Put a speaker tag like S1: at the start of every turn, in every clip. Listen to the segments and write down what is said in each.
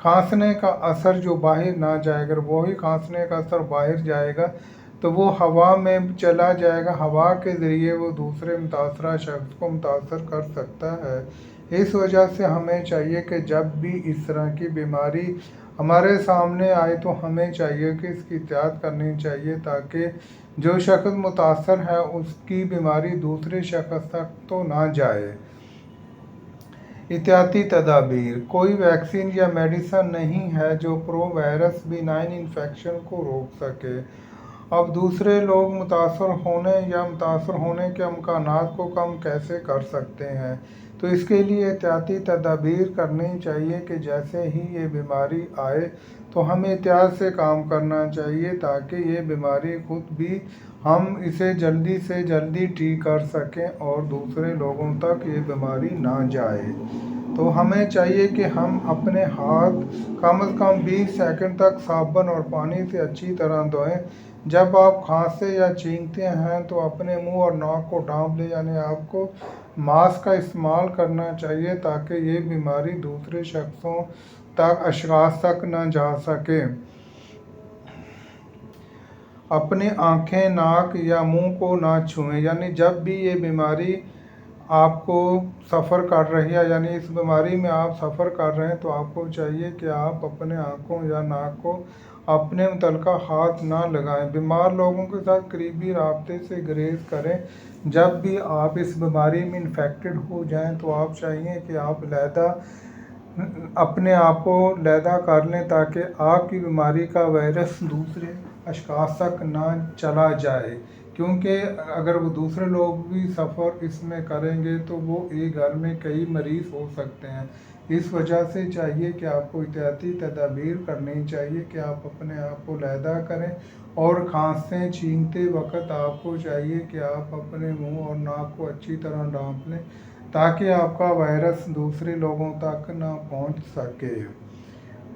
S1: کھانسنے کا اثر جو باہر نہ جائے، اگر وہی کھانسنے کا اثر باہر جائے گا تو وہ ہوا میں چلا جائے گا، ہوا کے ذریعے وہ دوسرے متاثرہ شخص کو متاثر کر سکتا ہے۔ اس وجہ سے ہمیں چاہیے کہ جب بھی اس طرح کی بیماری ہمارے سامنے آئے تو ہمیں چاہیے کہ اس کی احتیاط کرنی چاہیے، تاکہ جو شخص متاثر ہے اس کی بیماری دوسرے شخص تک تو نہ جائے۔ احتیاطی تدابیر: کوئی ویکسین یا میڈیسن نہیں ہے جو پرو وائرس بینائن انفیکشن کو روک سکے۔ اب دوسرے لوگ متاثر ہونے یا متاثر ہونے کے امکانات کو کم کیسے کر سکتے ہیں؟ تو اس کے لیے احتیاطی تدابیر کرنی چاہیے کہ جیسے ہی یہ بیماری آئے تو ہمیں احتیاط سے کام کرنا چاہیے، تاکہ یہ بیماری خود بھی ہم اسے جلدی سے جلدی ٹھیک کر سکیں اور دوسرے لوگوں تک یہ بیماری نہ جائے۔ تو ہمیں چاہیے کہ ہم اپنے ہاتھ کم از کم 20 سیکنڈ تک صابن اور پانی سے اچھی طرح دھوئیں۔ جب آپ کھانستے یا چھینکتے ہیں تو اپنے منہ اور ناک کو ڈھانپ لیں، یعنی آپ کو ماسک کا استعمال کرنا چاہیے تاکہ یہ بیماری دوسرے شخصوں تک، اشخاص تک نہ جا سکے۔ اپنے آنکھیں، ناک یا منہ کو نہ چھوئیں، یعنی جب بھی یہ بیماری آپ کو سفر کر رہی ہے، یعنی اس بیماری میں آپ سفر کر رہے ہیں، تو آپ کو چاہیے کہ آپ اپنے آنکھوں یا ناک کو اپنے متعلقہ ہاتھ نہ لگائیں۔ بیمار لوگوں کے ساتھ قریبی رابطے سے گریز کریں۔ جب بھی آپ اس بیماری میں انفیکٹڈ ہو جائیں تو آپ چاہیے کہ آپ اپنے آپ کو علیحدہ کر لیں، تاکہ آپ کی بیماری کا وائرس دوسرے اشخاص تک نہ چلا جائے، کیونکہ اگر وہ دوسرے لوگ بھی سفر اس میں کریں گے تو وہ ایک گھر میں کئی مریض ہو سکتے ہیں۔ اس وجہ سے چاہیے کہ آپ کو احتیاطی تدابیر کرنی چاہیے کہ آپ اپنے آپ کو علیحدہ کریں، اور کھانستے چھینکتے وقت آپ کو چاہیے کہ آپ اپنے منہ اور ناک کو اچھی طرح ڈھانپ لیں، تاکہ آپ کا وائرس دوسرے لوگوں تک نہ پہنچ سکے۔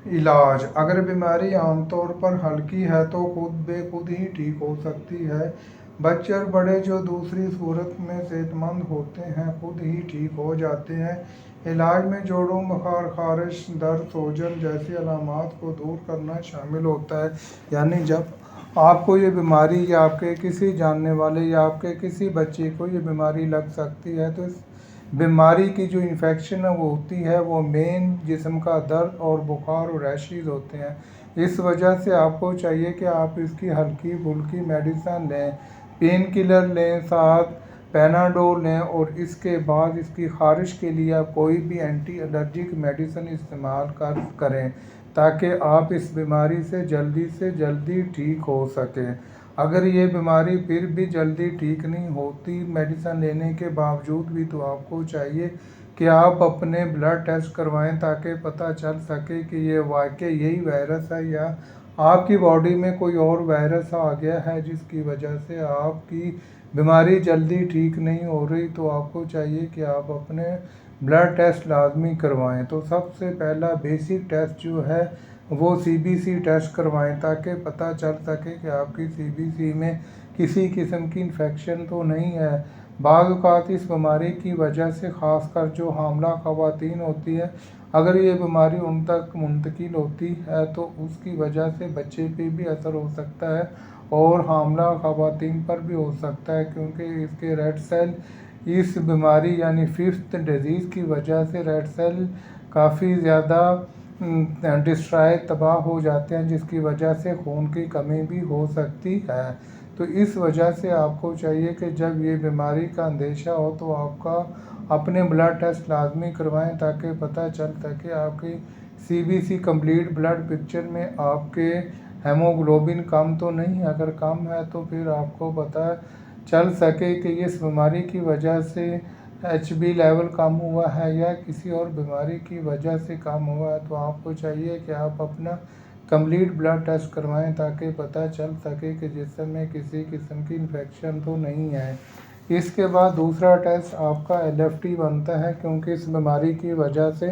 S1: علاج: اگر بیماری عام طور پر ہلکی ہے تو خود بے خود ہی ٹھیک ہو سکتی ہے۔ بچے اور بڑے جو دوسری صورت میں صحت مند ہوتے ہیں خود ہی ٹھیک ہو جاتے ہیں۔ علاج میں جوڑوں، بخار، خارش، درد، سوجن جیسی علامات کو دور کرنا شامل ہوتا ہے۔ یعنی جب آپ کو یہ بیماری یا آپ کے کسی جاننے والے یا آپ کے کسی بچے کو یہ بیماری لگ سکتی ہے، تو اس بیماری کی جو انفیکشن وہ ہوتی ہے، وہ مین جسم کا درد اور بخار اور ریشز ہوتے ہیں۔ اس وجہ سے آپ کو چاہیے کہ آپ اس کی ہلکی پھلکی میڈیسن لیں، پین کلر لیں، ساتھ پیناڈول لیں، اور اس کے بعد اس کی خارش کے لیے آپ کوئی بھی اینٹی الرجک میڈیسن استعمال کریں، تاکہ آپ اس بیماری سے جلدی ٹھیک ہو سکیں۔ اگر یہ بیماری پھر بھی جلدی ٹھیک نہیں ہوتی میڈیسن لینے کے باوجود بھی، تو آپ کو چاہیے کہ آپ اپنے بلڈ ٹیسٹ کروائیں، تاکہ پتہ چل سکے کہ یہ واقعی یہی وائرس ہے یا آپ کی باڈی میں کوئی اور وائرس آ گیا ہے جس کی وجہ سے آپ کی بیماری جلدی ٹھیک نہیں ہو رہی۔ تو آپ کو چاہیے کہ آپ اپنے بلڈ ٹیسٹ لازمی کروائیں۔ تو سب سے پہلا بیسک ٹیسٹ جو ہے وہ CBC ٹیسٹ کروائیں، تاکہ پتہ چل سکے کہ آپ کی CBC میں کسی قسم کی انفیکشن تو نہیں ہے۔ بعض اوقات اس بیماری کی وجہ سے، خاص کر جو حاملہ خواتین ہوتی ہیں، اگر یہ بیماری ان تک منتقل ہوتی ہے تو اس کی وجہ سے بچے پہ بھی اثر ہو سکتا ہے اور حاملہ خواتین پر بھی ہو سکتا ہے، کیونکہ اس کے ریڈ سیل اس بیماری یعنی ففتھ ڈیزیز کی وجہ سے ریڈ سیل کافی زیادہ تباہ ہو جاتے ہیں، جس کی وجہ سے خون کی کمی بھی ہو سکتی ہے۔ تو اس وجہ سے آپ کو چاہیے کہ جب یہ بیماری کا اندیشہ ہو تو آپ کا اپنے بلڈ ٹیسٹ لازمی کروائیں، تاکہ پتہ چل سکے آپ کی CBC کمپلیٹ بلڈ پکچر میں آپ کے ہیموگلوبن کم تو نہیں ہے۔ اگر کم ہے تو پھر آپ کو پتہ چل سکے کہ اس بیماری کی وجہ سے HB لیول کم ہوا ہے یا کسی اور بیماری کی وجہ سے کم ہوا ہے، تو آپ کو چاہیے کہ آپ اپنا کمپلیٹ بلڈ ٹیسٹ کروائیں، تاکہ پتہ چل سکے کہ جسم میں کسی قسم کی انفیکشن تو نہیں ہے۔ اس کے بعد دوسرا ٹیسٹ آپ کا LFT بنتا ہے، کیونکہ اس بیماری کی وجہ سے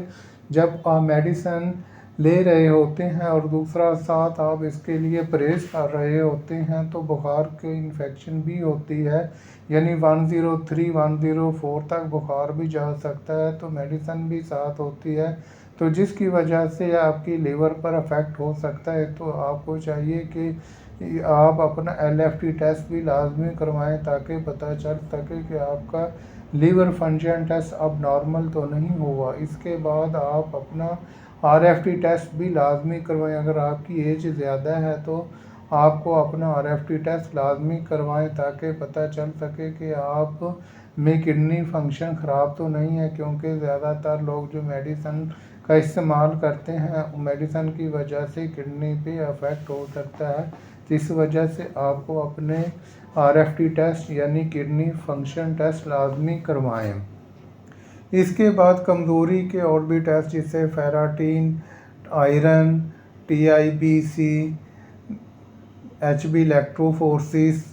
S1: جب آپ میڈیسن لے رہے ہوتے ہیں اور دوسرا ساتھ آپ اس کے لیے پرہیز کر رہے ہوتے ہیں تو بخار کی انفیکشن بھی ہوتی ہے، یعنی 103 104 تک بخار بھی جا سکتا ہے، تو میڈیسن بھی ساتھ ہوتی ہے۔ تو تو جس کی وجہ سے آپ کی لیور پر افیکٹ ہو سکتا ہے۔ تو آپ کو چاہیے کہ آپ اپنا LFT ٹیسٹ بھی لازمی کروائیں تاکہ پتہ چل سکے کہ آپ کا لیور فنکشن ٹیسٹ اب نارمل تو نہیں ہوا۔ اس کے بعد آپ اپنا RFT ٹیسٹ بھی لازمی کروائیں۔ اگر آپ کی ایج زیادہ ہے تو آپ کو اپنا RFT ٹیسٹ لازمی کروائیں تاکہ پتہ چل سکے کہ آپ میں کڈنی فنکشن خراب تو نہیں ہے، کیونکہ زیادہ تر لوگ جو میڈیسن کا استعمال کرتے ہیں میڈیسن کی وجہ سے کڈنی پہ افیکٹ ہو سکتا ہے۔ اس وجہ سے آپ کو اپنے RFT ٹیسٹ یعنی کڈنی فنکشن ٹیسٹ لازمی کروائیں۔ اس کے بعد کمزوری کے اور بھی ٹیسٹ جیسے فیراٹین، آئرن، TIBC، HB الیکٹروفورسس،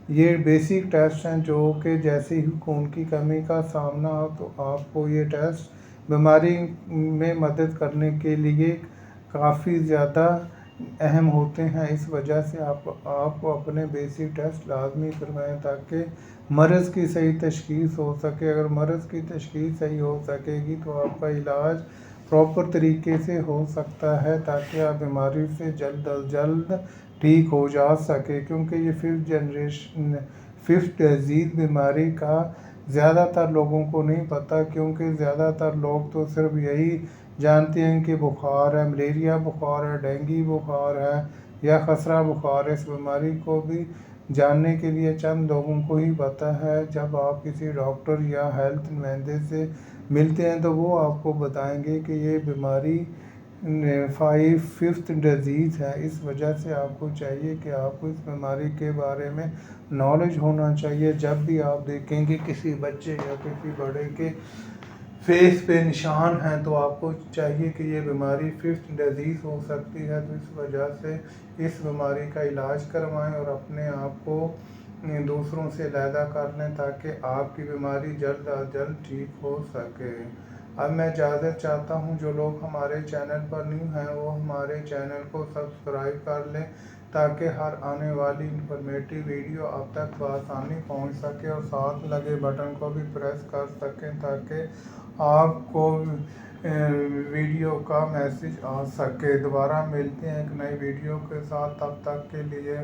S1: یہ بیسک ٹیسٹ ہیں جو کہ جیسے ہی خون کی کمی کا سامنا ہو تو آپ کو یہ ٹیسٹ بیماری میں مدد کرنے کے لیے کافی زیادہ اہم ہوتے ہیں۔ اس وجہ سے آپ کو اپنے بیسک ٹیسٹ لازمی کروائیں تاکہ مرض کی صحیح تشخیص ہو سکے۔ اگر مرض کی تشخیص صحیح ہو سکے گی تو آپ کا علاج پراپر طریقے سے ہو سکتا ہے تاکہ آپ بیماری سے جلد از جلد ٹھیک ہو جا سکے، کیونکہ یہ ففتھ ڈیزیز بیماری کا زیادہ تر لوگوں کو نہیں پتہ، کیونکہ زیادہ تر لوگ تو صرف یہی جانتے ہیں کہ بخار ہے، ملیریا بخار ہے، ڈینگی بخار ہے یا خسرہ بخار ہے۔ اس بیماری کو بھی جاننے کے لیے چند لوگوں کو ہی پتہ ہے۔ جب آپ کسی ڈاکٹر یا ہیلتھ نمائندے سے ملتے ہیں تو وہ آپ کو بتائیں گے کہ یہ بیماری ففتھ ڈیزیز ہے۔ اس وجہ سے آپ کو چاہیے کہ آپ کو اس بیماری کے بارے میں نالج ہونا چاہیے۔ جب بھی آپ دیکھیں گے کسی بچے یا کسی بڑے کے فیس پہ نشان ہیں تو آپ کو چاہیے کہ یہ بیماری ففتھ ڈیزیز ہو سکتی ہے۔ تو اس وجہ سے اس بیماری کا علاج کروائیں اور اپنے آپ کو دوسروں سے علیحدہ کر لیں تاکہ آپ کی بیماری جلد از جلد ٹھیک ہو سکے۔ اب میں اجازت چاہتا ہوں، جو لوگ ہمارے چینل پر نیو ہیں وہ ہمارے چینل کو سبسکرائب کر لیں تاکہ ہر آنے والی انفارمیٹیو ویڈیو اب تک بآسانی پہنچ سکے، اور ساتھ لگے بٹن کو بھی پریس کر سکیں تاکہ آپ کو ویڈیو کا میسج آ سکے۔ دوبارہ ملتے ہیں ایک نئی ویڈیو کے ساتھ، تب تک کے لیے